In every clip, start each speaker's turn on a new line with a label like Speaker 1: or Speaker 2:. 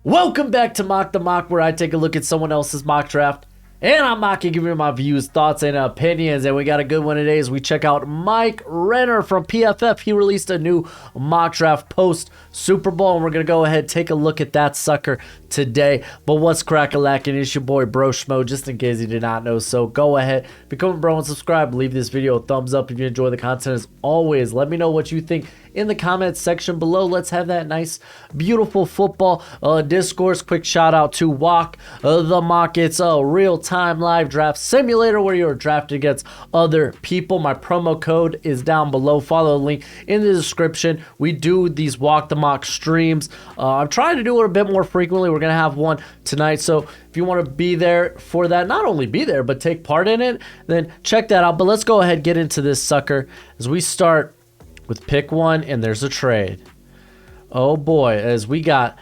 Speaker 1: Welcome back to Mock the Mock, where I take a look at someone else's mock draft and I'm mocking, giving you my views, thoughts, and opinions. And we got a good one today as we check out Mike Renner from PFF. He released a new mock draft post Super Bowl, and we're going to go ahead and take a look at that sucker today. But what's crack-a-lackin'? It's your boy Broshmo, just in case you did not know. So go ahead, become a bro and subscribe. Leave this video a thumbs up if you enjoy the content. As always, let me know what you think in the comments section below. Let's have that nice, beautiful football discourse. Quick shout out to Walk the Mock. It's a real-time live draft simulator where you're drafted against other people. My promo code is down below. Follow the link in the description. We do these Walk the Mock streams. I'm trying to do it a bit more frequently. We're going to have one tonight. So if you want to be there for that, not only be there, but take part in it, then check that out. But let's go ahead and get into this sucker as we start with pick one, and there's a trade. Oh boy, as we got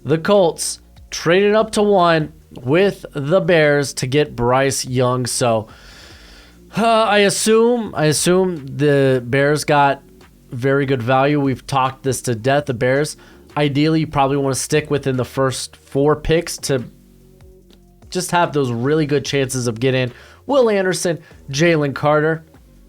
Speaker 1: the Colts trading up to one with the Bears to get Bryce Young. So I assume the Bears got very good value. We've talked this to death. The Bears, ideally, you probably want to stick within the first 4 picks to just have those really good chances of getting Will Anderson, Jalen Carter.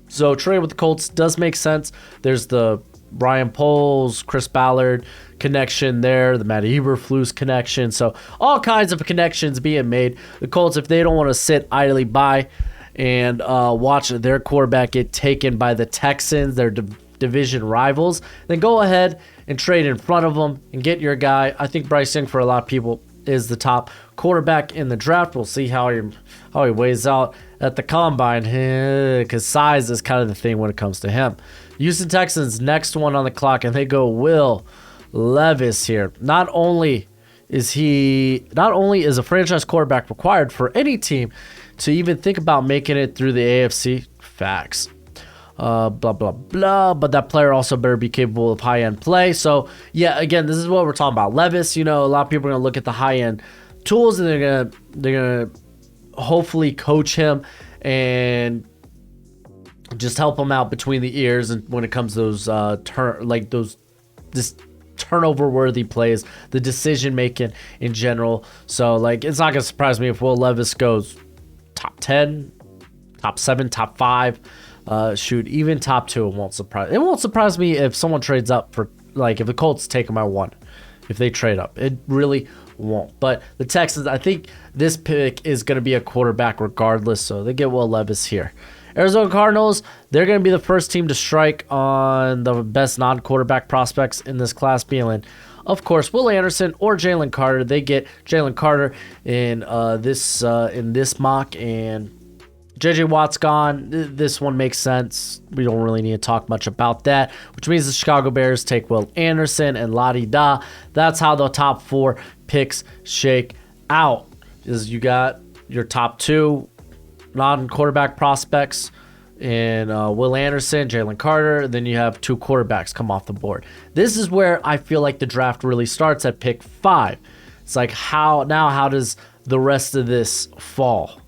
Speaker 1: So trade with the Colts does make sense. There's the Ryan Poles, Chris Ballard connection there, the Matt Eberflus connection. So all kinds of connections being made. The Colts, if they don't want to sit idly by and watch their quarterback get taken by the Texans, their division rivals, then go ahead and trade in front of them and get your guy. I think Bryce Young, for a lot of people, is the top quarterback in the draft. We'll see how he weighs out at the combine, because size is kind of the thing when it comes to him. Houston Texans, next one on the clock, and they go Will Levis here. Not only is a franchise quarterback required for any team to even think about making it through the AFC, facts. Blah, blah, blah, but that player also better be capable of high-end play. So, yeah, again, this is what we're talking about. Levis, a lot of people are going to look at the high-end tools, and they're gonna hopefully coach him and just help him out between the ears. And when it comes to those turnover-worthy plays, the decision-making in general. So, it's not going to surprise me if Will Levis goes top 10, top 7, top 5. Even top 2, it won't surprise me if someone trades up for, if the Colts take him at 1, if they trade up. It really won't. But the Texans, I think this pick is going to be a quarterback regardless, so they get Will Levis here. Arizona Cardinals, they're going to be the first team to strike on the best non-quarterback prospects in this class, being, of course, Will Anderson or Jalen Carter. They get Jalen Carter in this mock, and J.J. Watt's gone. This one makes sense. We don't really need to talk much about that, which means the Chicago Bears take Will Anderson and la-di-da. That's how the top 4 picks shake out. Is you got your top 2 non-quarterback prospects in Will Anderson, Jalen Carter. Then you have 2 quarterbacks come off the board. This is where I feel like the draft really starts at pick 5. It's like, how does the rest of this fall?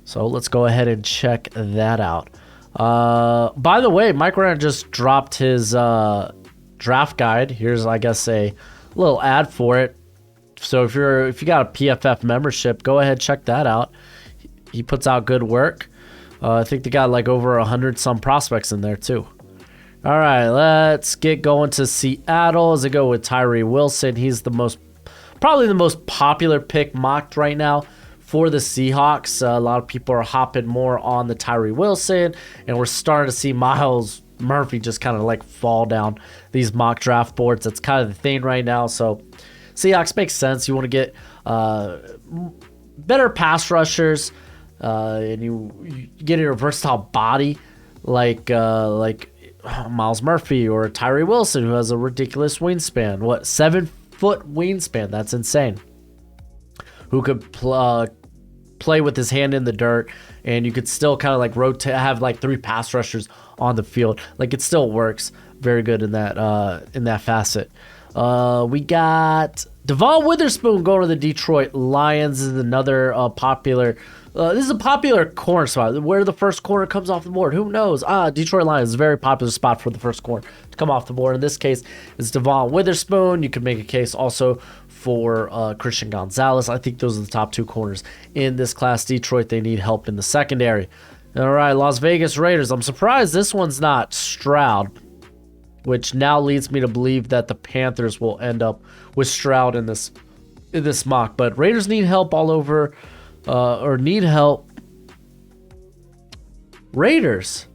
Speaker 1: So let's go ahead and check that out. By the way, Mike Renner just dropped his draft guide. Here's, I guess, a little ad for it. So if you got a PFF membership, go ahead, check that out. He puts out good work. I think they got over 100 some prospects in there too. All right, let's get going to Seattle as I go with Tyree Wilson. He's probably the most popular pick mocked right now for the Seahawks. A lot of people are hopping more on the Tyree Wilson, and we're starting to see Myles Murphy just kind of fall down these mock draft boards. That's kind of the thing right now. So Seahawks makes sense. You want to get better pass rushers, and you get a versatile body like Myles Murphy or Tyree Wilson, who has a ridiculous wingspan. 7-foot wingspan? That's insane. Who could play with his hand in the dirt, and you could still kind of rotate, have 3 pass rushers on the field. It still works very good in that facet. We got Devon Witherspoon going to the Detroit Lions. Is another popular. This is a popular corner spot. Where the first corner comes off the board, who knows? Detroit Lions is a very popular spot for the first corner to come off the board. In this case, it's Devon Witherspoon. You could make a case also for Christian Gonzalez. I think those are the top 2 corners in this class. Detroit, they need help in the secondary. All right, Las Vegas Raiders. I'm surprised this one's not Stroud, which now leads me to believe that the Panthers will end up with Stroud in this mock. But Raiders need help all over, or need help. Raiders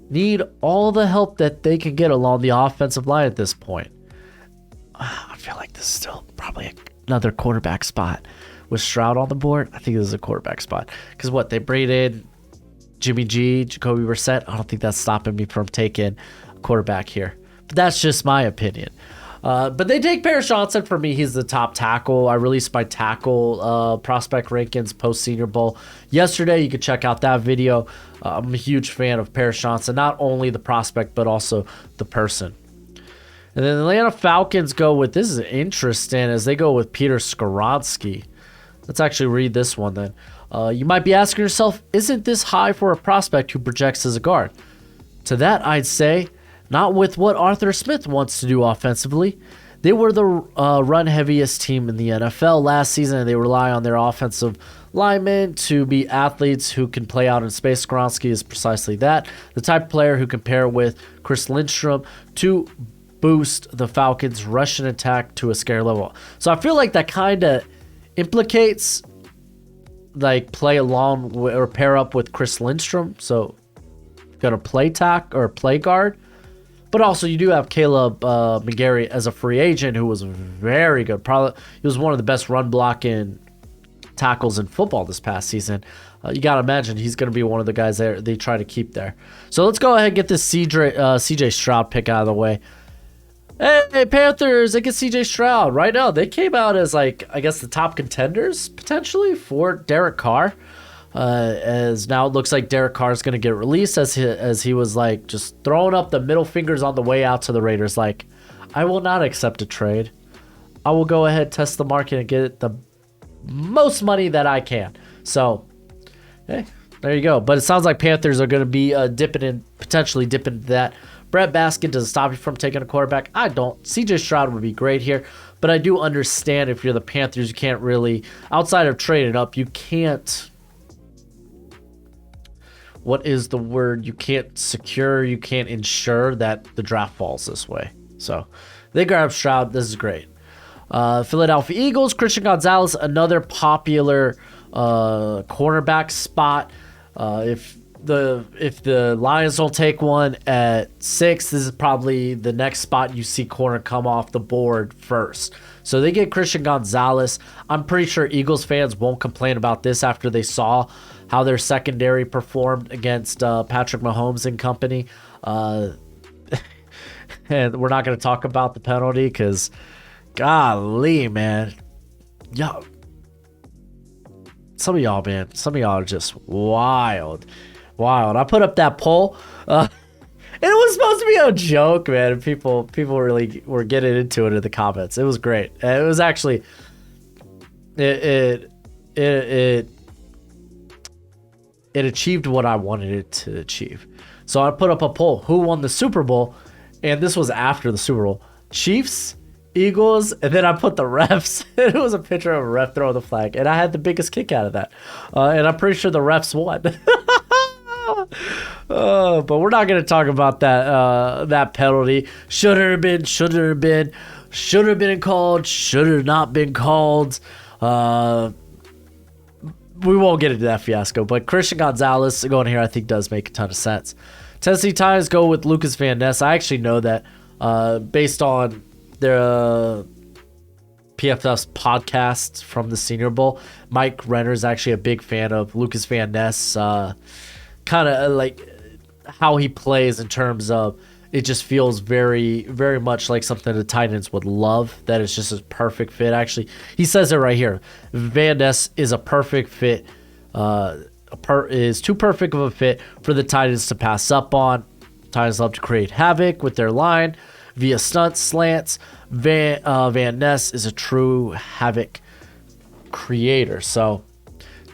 Speaker 1: need all the help that they can get along the offensive line at this point. I feel like this is still probably another quarterback spot. With Stroud on the board, I think this is a quarterback spot. Because what, they braided Jimmy G, Jacoby Brissett. I don't think that's stopping me from taking a quarterback here. But that's just my opinion. But they take Paris Johnson. For me, he's the top tackle. I released my tackle prospect rankings post Senior Bowl yesterday. You can check out that video. I'm a huge fan of Paris Johnson, not only the prospect, but also the person. And then the Atlanta Falcons go with, this is interesting, as they go with Peter Skoronski. Let's actually read this one then. You might be asking yourself, isn't this high for a prospect who projects as a guard? To that, I'd say, not with what Arthur Smith wants to do offensively. They were the run-heaviest team in the NFL last season, and they rely on their offensive linemen to be athletes who can play out in space. Skoronski is precisely that, the type of player who can pair with Chris Lindstrom to boost the Falcons' rushing attack to a scare level. So I feel like that kind of implicates like play along or pair up with Chris Lindstrom. So got a play tack or play guard. But also, you do have Caleb McGarry as a free agent who was very good. Probably he was one of the best run blocking tackles in football this past season. You got to imagine he's going to be one of the guys there they try to keep there. So let's go ahead and get this CJ Stroud pick out of the way. Hey, Panthers, they get CJ Stroud. Right now, they came out as, like, I guess the top contenders, potentially, for Derek Carr. As now it looks like Derek Carr is going to get released as he was like just throwing up the middle fingers on the way out to the Raiders. Like, I will not accept a trade. I will go ahead, test the market, and get the most money that I can. So, hey, there you go. But it sounds like Panthers are going to be potentially dipping into that. Brett Baskin doesn't stop you from taking a quarterback. I don't. CJ Stroud would be great here. But I do understand if you're the Panthers, you can't really, outside of trading up, you can't. What is the word? You can't ensure that the draft falls this way. So they grab Stroud. This is great. Philadelphia Eagles, Christian Gonzalez, another popular cornerback spot. If the Lions don't take one at 6, this is probably the next spot you see corner come off the board first. So they get Christian Gonzalez. I'm pretty sure Eagles fans won't complain about this after they saw how their secondary performed against Patrick Mahomes and company. And we're not going to talk about the penalty because, golly, man. Yo, some of y'all are just wild. I put up that poll. It was supposed to be a joke, man. And people really were getting into it in the comments. It was great. And it was actually it achieved what I wanted it to achieve. So I put up a poll. Who won the Super Bowl? And this was after the Super Bowl. Chiefs, Eagles, and then I put the refs. It was a picture of a ref throwing the flag. And I had the biggest kick out of that. And I'm pretty sure the refs won. But we're not going to talk about that penalty. Should have been called, should have not been called. We won't get into that fiasco, but Christian Gonzalez going here I think does make a ton of sense. Tennessee Titans go with Lucas Van Ness. I actually know that based on their PFF's podcast from the Senior Bowl, Mike Renner is actually a big fan of Lucas Van Ness. Kind of like how he plays in terms of it just feels very, very much like something the Titans would love. That it's just a perfect fit. Actually, he says it right here. Van Ness is a perfect fit. Is too perfect of a fit for the Titans to pass up on. Titans love to create havoc with their line via stunts, slants. Van Ness is a true havoc creator. So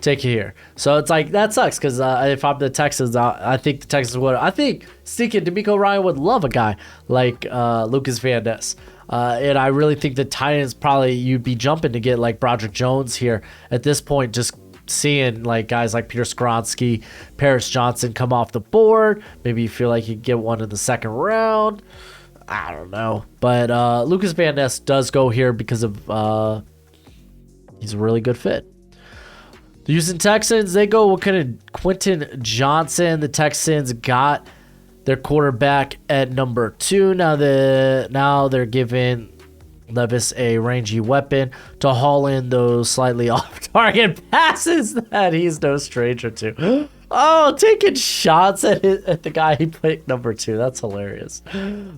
Speaker 1: take it here. So it's like that sucks because if I'm the Texans, I think the Texans would. I think stinking D'Amico Ryan would love a guy like Lucas Van Ness. And I really think the Titans probably you'd be jumping to get like Broderick Jones here at this point, just seeing like guys like Peter Skoronski, Paris Johnson come off the board. Maybe you feel like you get one in the second round. I don't know. But Lucas Van Ness does go here because of he's a really good fit. The Houston Texans, they go with Quentin Johnson. The Texans got their quarterback at number 2. Now they're giving Levis a rangy weapon to haul in those slightly off-target passes that he's no stranger to. Oh, taking shots at the guy he picked number 2. That's hilarious.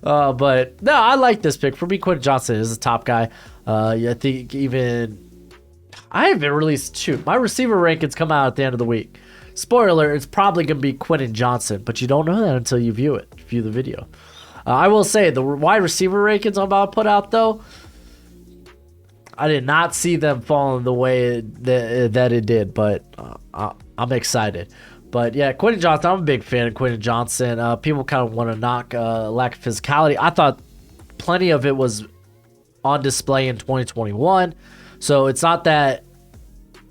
Speaker 1: But no, I like this pick. For me, Quentin Johnson is the top guy. I think I haven't released 2. My receiver rankings come out at the end of the week. Spoiler, it's probably going to be Quentin Johnson, but you don't know that until you view the video. I will say, the wide receiver rankings I'm about to put out, though, I did not see them falling the way that it did, but I'm excited. But yeah, Quentin Johnson, I'm a big fan of Quentin Johnson. People kind of want to knock lack of physicality. I thought plenty of it was on display in 2021. So it's not that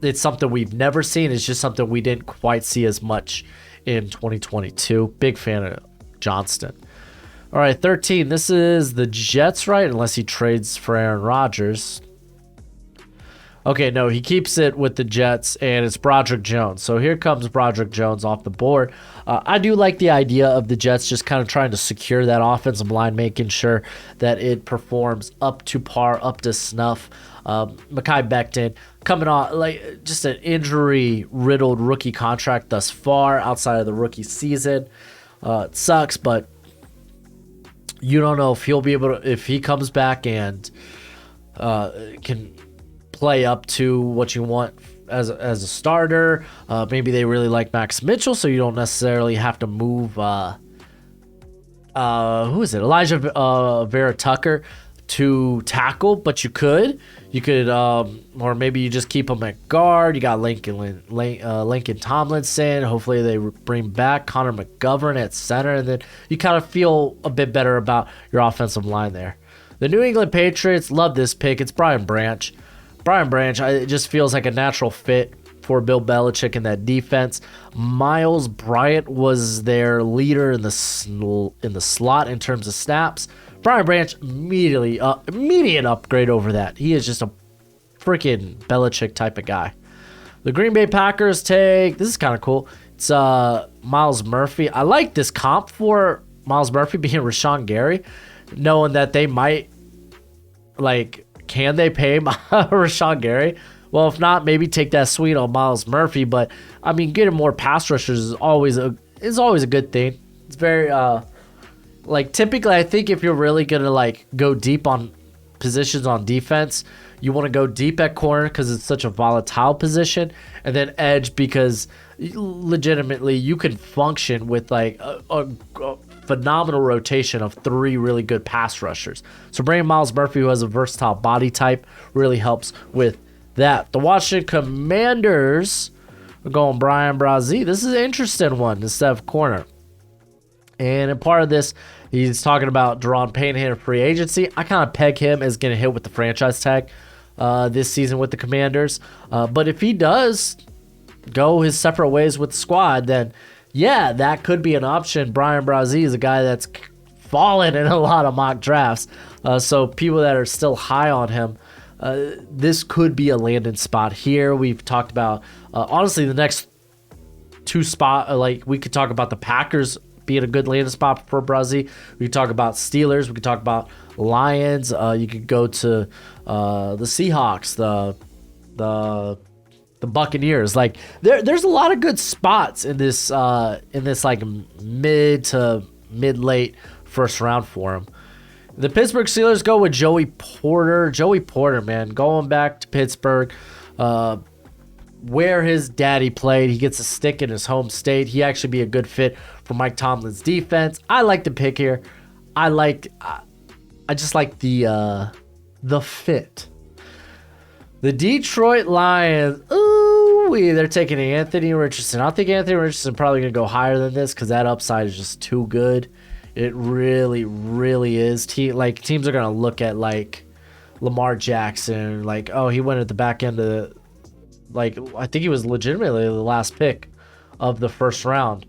Speaker 1: it's something we've never seen. It's just something we didn't quite see as much in 2022. Big fan of Johnston. All right, 13. This is the Jets, right? Unless he trades for Aaron Rodgers. Okay, no, he keeps it with the Jets, and it's Broderick Jones. So here comes Broderick Jones off the board. I do like the idea of the Jets just kind of trying to secure that offensive line, making sure that it performs up to par, up to snuff. Mekhi Becton coming off like just an injury-riddled rookie contract thus far outside of the rookie season. It sucks, but you don't know if he'll be able to, if he comes back and can play up to what you want as a starter. Maybe they really like Max Mitchell, so you don't necessarily have to move who is it? Elijah Vera Tucker to tackle, but you could or maybe you just keep him at guard. You got Lincoln Tomlinson. Hopefully they bring back Connor McGovern at center, and then you kind of feel a bit better about your offensive line there. The New England Patriots, love this pick. It's Brian Branch. It just feels like a natural fit for Bill Belichick in that defense. Miles Bryant was their leader in the slot in terms of snaps. Brian Branch, immediate upgrade over that. He is just a freaking Belichick type of guy. The Green Bay Packers take, this is kind of cool. It's Miles Murphy. I like this comp for Miles Murphy being Rashawn Gary, knowing that they might, can they pay Rashawn Gary? Well, if not, maybe take that sweet on Miles Murphy. But I mean, getting more pass rushers is always a good thing. It's very typically, I think if you're really gonna go deep on positions on defense, you want to go deep at corner because it's such a volatile position, and then edge because legitimately you can function with a phenomenal rotation of 3 really good pass rushers. So bringing Miles Murphy, who has a versatile body type, really helps with that. The Washington Commanders are going Brian Brazee. This is an interesting one instead of corner. And in part of this, he's talking about Deron Payne hitting free agency. I kind of peg him as getting hit with the franchise tag this season with the Commanders. But if he does go his separate ways with the squad, then yeah, that could be an option. Brian Brazee is a guy that's fallen in a lot of mock drafts. So people that are still high on him, this could be a landing spot here. We've talked about, honestly, the next 2 spot, we could talk about the Packers being a good landing spot for Brazee. We could talk about Steelers. We could talk about Lions. You could go to the Seahawks, the Buccaneers. There's a lot of good spots in this mid to mid-late first round for him. The Pittsburgh Steelers go with Joey Porter. Joey Porter, man, going back to Pittsburgh, where his daddy played. He gets a stick in his home state. He actually be a good fit for Mike Tomlin's defense. I like the pick here. I just like the fit. The Detroit Lions, they're taking Anthony Richardson. I think Anthony Richardson probably going to go higher than this because that upside is just too good. It really, really is. Teams are gonna look at like Lamar Jackson, like, oh, he went at the back end of, like, I think he was legitimately the last pick of the first round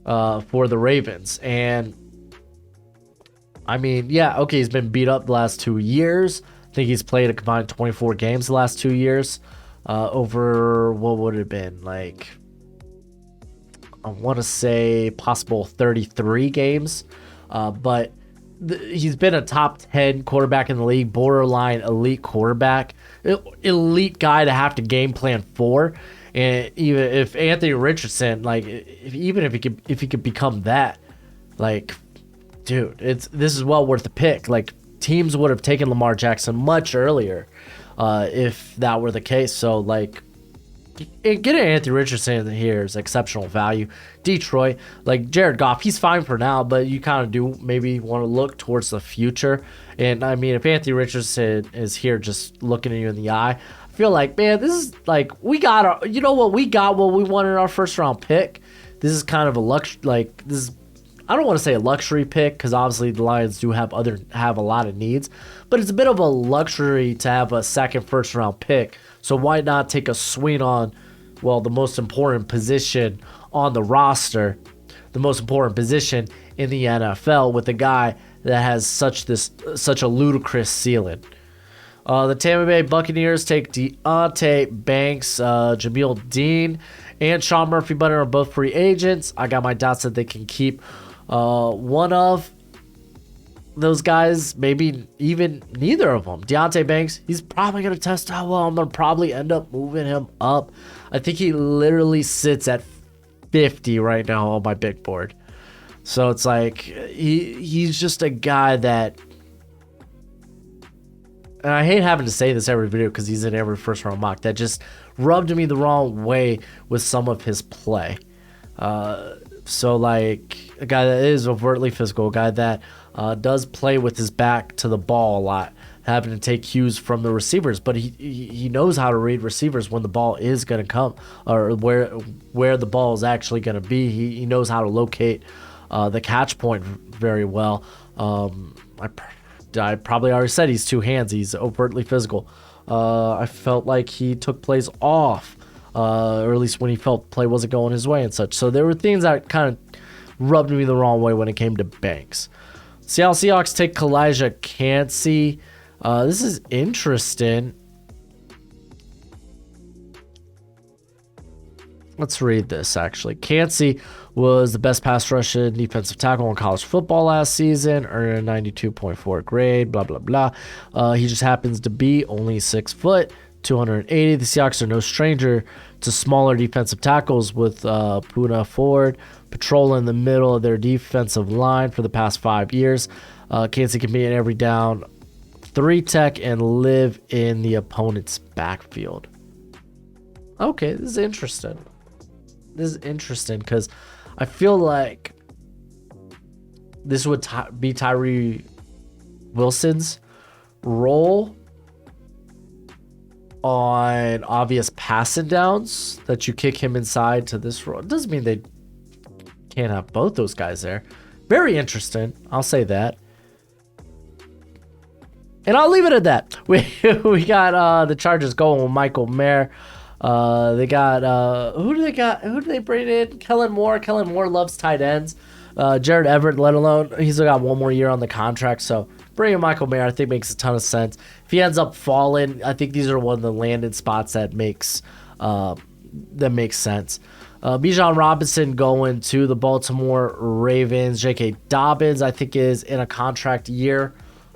Speaker 1: for the Ravens. And I mean, yeah, okay, he's been beat up the last 2 years. I think he's played a combined 24 games the last 2 years. Over, what would it have been? Like, I want to say possible 33 games. But he's been a top 10 quarterback in the league, borderline elite quarterback, elite guy to have to game plan for. And even if Anthony Richardson, like, even if he could become that, like, dude, this is well worth the pick. Like, teams would have taken Lamar Jackson much earlier if that were the case. So, like, getting Anthony Richardson here is exceptional value. Detroit, like, Jared Goff, he's fine for now, but you kind of do maybe want to look towards the future. And I mean, if Anthony Richardson is here just looking at you in the eye, I feel like, man, this is like, we got we got what we wanted in our first round pick. This is kind of a I don't want to say a luxury pick, because obviously the Lions do have a lot of needs, but it's a bit of a luxury to have a second first round pick. So why not take a swing on, well, the most important position on the roster, the most important position in the NFL, with a guy that has such a ludicrous ceiling. The Tampa Bay Buccaneers take Deonte Banks, Jamil Dean, and Sean Murphy Bunter are both free agents. I got my doubts that they can keep one of those guys, maybe even neither of them. Deonte Banks, he's probably going to test out well. I'm going to probably end up moving him up. I think he literally sits at 50 right now on my big board. So it's like, he's just a guy that, and I hate having to say this every video because he's in every first round mock, that just rubbed me the wrong way with some of his play. So, like, a guy that is overtly physical, a guy that does play with his back to the ball a lot, having to take cues from the receivers, but he knows how to read receivers when the ball is going to come, or where the ball is actually going to be. He knows how to locate the catch point very well. I probably already said he's two hands. He's overtly physical. I felt like he took plays off, or at least when he felt play wasn't going his way and such. So there were things that kind of rubbed me the wrong way when it came to Banks. Seattle Seahawks take Kalijah Kancey. This is interesting. Let's read this, actually. Kancey was the best pass rushing defensive tackle in college football last season, earned a 92.4 grade, blah, blah, blah. He just happens to be only 6 foot, 280. The Seahawks are no stranger to smaller defensive tackles, with Puna Ford patrolling the middle of their defensive line for the past 5 years. Kancey can be in every down 3 tech and live in the opponent's backfield. Okay, this is interesting. This is interesting because I feel like this would be Tyree Wilson's role on obvious passing downs, that you kick him inside to this role. It doesn't mean they can't have both those guys there. Very interesting. I'll say that. And I'll leave it at that. We got the Chargers going with Michael Mayer. They got who do they bring in? Kellen Moore. Kellen Moore loves tight ends. Jared Everett, let alone, he's got one more year on the contract. So bringing Michael Mayer, I think, makes a ton of sense. If he ends up falling, I think these are one of the landed spots that makes sense. Bijan Robinson going to the Baltimore Ravens. J.K. Dobbins, I think, is in a contract year.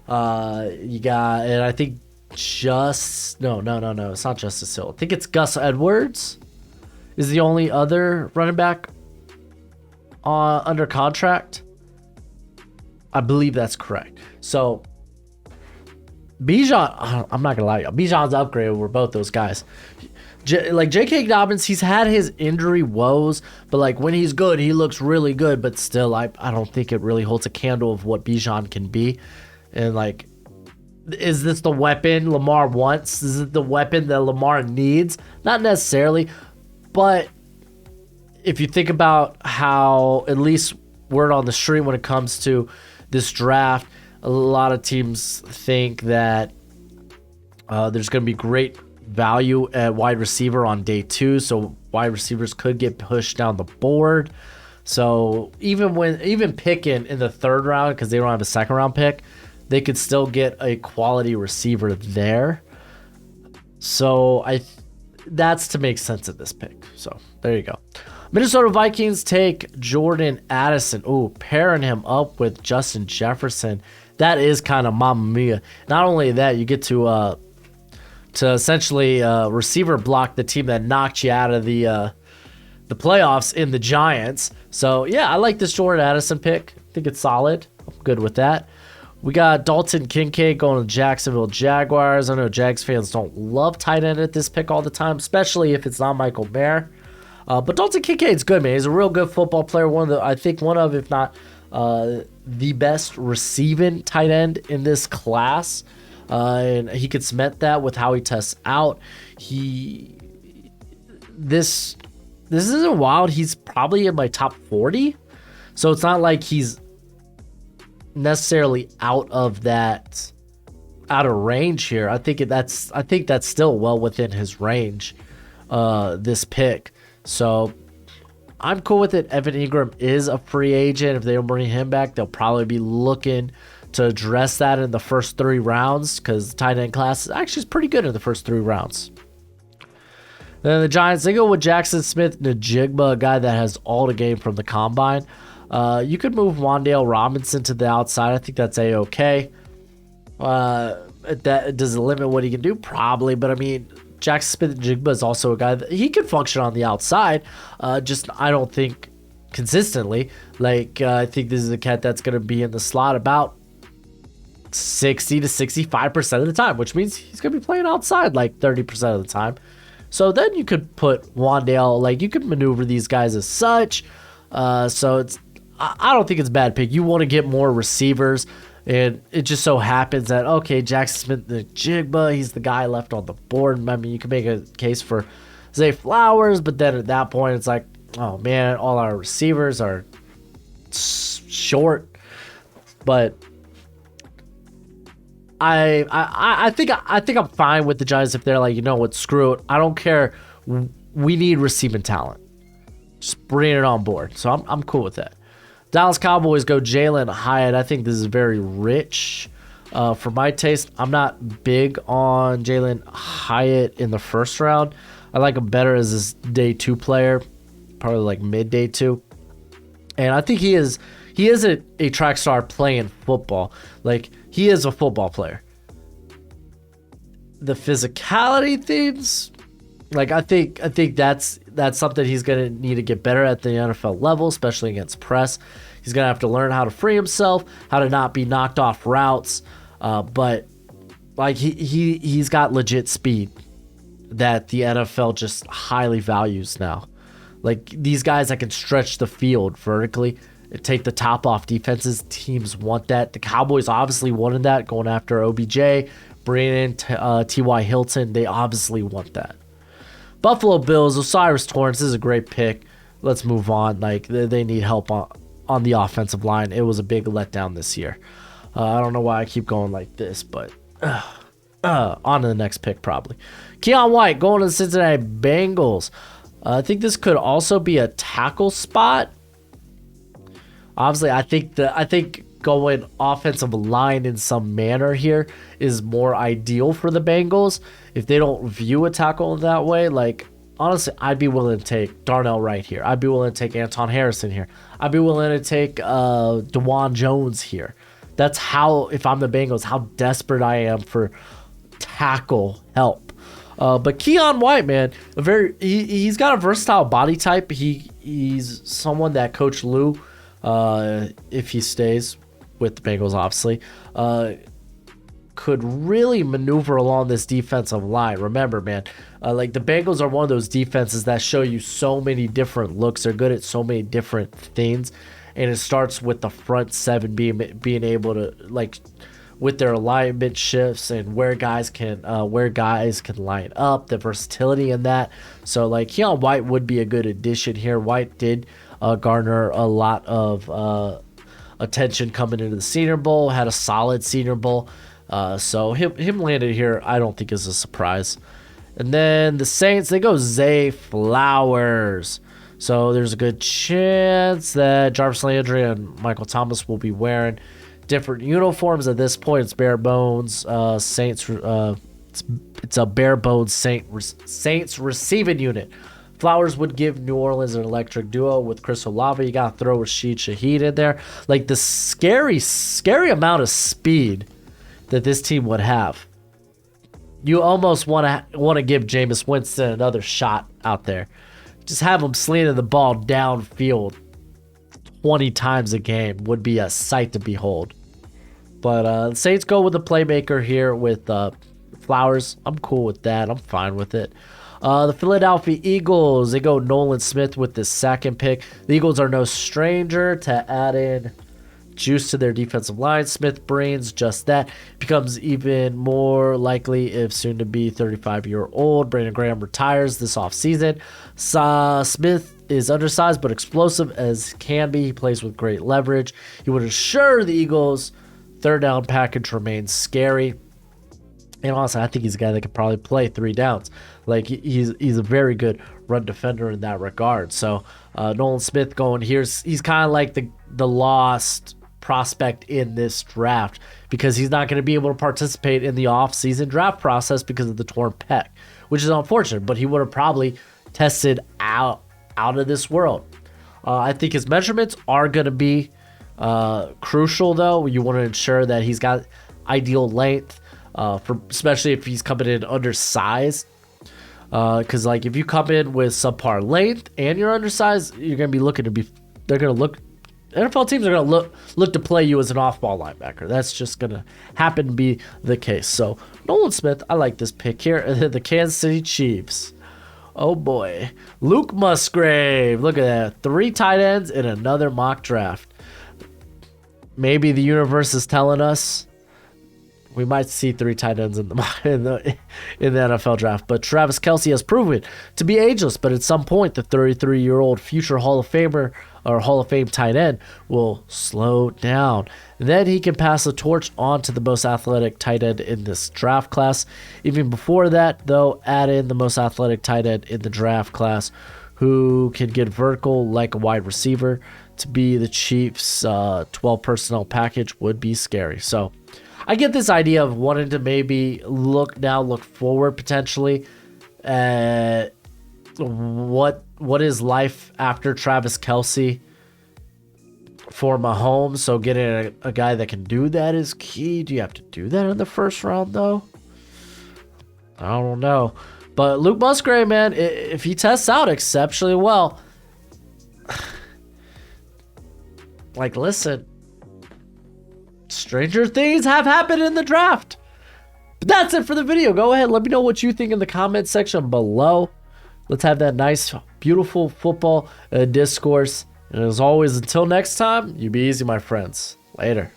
Speaker 1: You got, and I think no, it's not Justice Hill. I think it's Gus Edwards is the only other running back under contract. I believe that's correct. So Bijan, I'm not gonna lie to you, Bijan's upgrade over both those guys. Like J.K. Dobbins, he's had his injury woes, but like when he's good, he looks really good. But still, I don't think it really holds a candle of what Bijan can be. And like, is this the weapon Lamar wants? Is it the weapon that Lamar needs? Not necessarily, but if you think about how, at least word on the street when it comes to this draft. A lot of teams think that there's going to be great value at wide receiver on day 2, so wide receivers could get pushed down the board. So even picking in the 3rd round, because they don't have a 2nd round pick, they could still get a quality receiver there. So that's to make sense of this pick. So there you go. Minnesota Vikings take Jordan Addison. Ooh, pairing him up with Justin Jefferson. That is kind of mamma mia. Not only that, you get to essentially receiver block the team that knocked you out of the playoffs in the Giants. So yeah, I like this Jordan Addison pick. I think it's solid. I'm good with that. We got Dalton Kincaid going to Jacksonville Jaguars. I know Jags fans don't love tight end at this pick all the time, especially if it's not Michael Mayer. But Dalton Kincaid's good, man. He's a real good football player. I think one of, if not the best receiving tight end in this class. And he could cement that with how he tests out. This isn't wild. He's probably in my top 40. So it's not like he's necessarily out of range here. I think that's still well within his range, this pick. So I'm cool with it. Evan Ingram is a free agent. If they don't bring him back, they'll probably be looking to address that in the first 3 rounds, because the tight end class actually is pretty good in the first 3 rounds. Then the Giants, they go with Jackson Smith-Njigba, a guy that has all the game from the combine. You could move Wan'Dale Robinson to the outside. I think that's a-okay. Does it limit what he can do? Probably, but I mean, Jackson Smith-Njigba is also a guy that he can function on the outside. Just I don't think consistently. I think this is a cat that's going to be in the slot about 60 to 65% of the time, which means he's going to be playing outside 30% of the time. So then you could put Wan'Dale, you could maneuver these guys as such. So I don't think it's a bad pick. You want to get more receivers, and it just so happens that, okay, Jackson Smith-Njigba, he's the guy left on the board. I mean, you can make a case for Zay Flowers, but then at that point, it's like, oh man, all our receivers are short. But I think I'm fine with the Giants if they're like, you know what, screw it. I don't care. We need receiving talent. Just bring it on board. So I'm cool with that. Dallas Cowboys go Jalen Hyatt. I think this is very rich for my taste. I'm not big on Jalen Hyatt in the first round. I like him better as this day 2 player, probably mid day 2. And I think he is a track star playing football. He is a football player. The physicality things, I think that's something he's gonna need to get better at the NFL level, especially against press. He's gonna have to learn how to free himself, how to not be knocked off routes. But he's got legit speed that the NFL just highly values now. These guys that can stretch the field vertically, take the top off defenses. Teams want that. The Cowboys obviously wanted that, going after OBJ, bringing in T.Y. Hilton. They obviously want that. Buffalo Bills, Osiris Torrance, this is a great pick. Let's move on. They need help on the offensive line. It was a big letdown this year. I don't know why I keep going like this, but on to the next pick probably. Keion White going to the Cincinnati Bengals. I think this could also be a tackle spot. Obviously, I think going offensive line in some manner here is more ideal for the Bengals. If they don't view a tackle in that way, honestly, I'd be willing to take Darnell Wright here. I'd be willing to take Anton Harrison here. I'd be willing to take DeJuan Jones here. That's how, if I'm the Bengals, how desperate I am for tackle help. But Keion White, man, he's got a versatile body type. He's someone that Coach Lou, if he stays with the Bengals, obviously, could really maneuver along this defensive line. Remember, man, the Bengals are one of those defenses that show you so many different looks. They're good at so many different things, and it starts with the front 7 being able to with their alignment shifts and where guys can line up, the versatility in that. So Keion White would be a good addition here. White did garner a lot of attention coming into the Senior Bowl. Had a solid Senior Bowl. So him landed here, I don't think is a surprise. And then the Saints, they go Zay Flowers. So there's a good chance that Jarvis Landry and Michael Thomas will be wearing different uniforms. At this point, it's bare bones. Saints. It's a bare bones Saints receiving unit. Flowers would give New Orleans an electric duo with Chris Olave. You gotta throw Rashid Shaheed in there. Like the scary amount of speed that this team would have. You almost want to give Jameis Winston another shot out there. Just have him slinging the ball downfield 20 times a game would be a sight to behold. But the Saints go with the playmaker here with Flowers. I'm cool with that. I'm fine with it. The Philadelphia Eagles, they go Nolan Smith with the second pick. The Eagles are no stranger to add in juice to their defensive line. Smith brings just that. Becomes even more likely if soon-to-be 35-year-old Brandon Graham retires this offseason. Smith is undersized but explosive as can be. He plays with great leverage. He would assure the Eagles' third down package remains scary. And honestly, I think he's a guy that could probably play 3 downs. Like, he's a very good run defender in that regard. So, Nolan Smith going here, he's kind of like the lost prospect in this draft because he's not going to be able to participate in the offseason draft process because of the torn pec, which is unfortunate, but he would have probably tested out of this world. I think his measurements are going to be crucial, though. You want to ensure that he's got ideal length, especially if he's coming in undersized. Because like if you come in with subpar length and you're undersized, you're going to be looking to be. They're going to look. NFL teams are going to look to play you as an off-ball linebacker. That's just going to happen to be the case. So Nolan Smith, I like this pick here. And then the Kansas City Chiefs. Oh boy, Luke Musgrave. Look at that, 3 tight ends in another mock draft. Maybe the universe is telling us we might see 3 tight ends in the NFL draft. But Travis Kelce has proven to be ageless. But at some point, the 33-year-old future Hall of Famer or Hall of Fame tight end will slow down. Then he can pass the torch on to the most athletic tight end in this draft class. Even before that, though, add in the most athletic tight end in the draft class who can get vertical like a wide receiver. To be the Chiefs' 12 personnel package would be scary. So I get this idea of wanting to maybe look forward potentially at what is life after Travis Kelce for Mahomes. So getting a guy that can do that is key. Do you have to do that in the first round, though? I don't know. But Luke Musgrave, man, if he tests out exceptionally well, like, listen, stranger things have happened in the draft. But that's it for the video. Go ahead, let me know what you think in the comment section below. Let's have that nice, beautiful football discourse. And as always, until next time, you be easy, my friends. Later.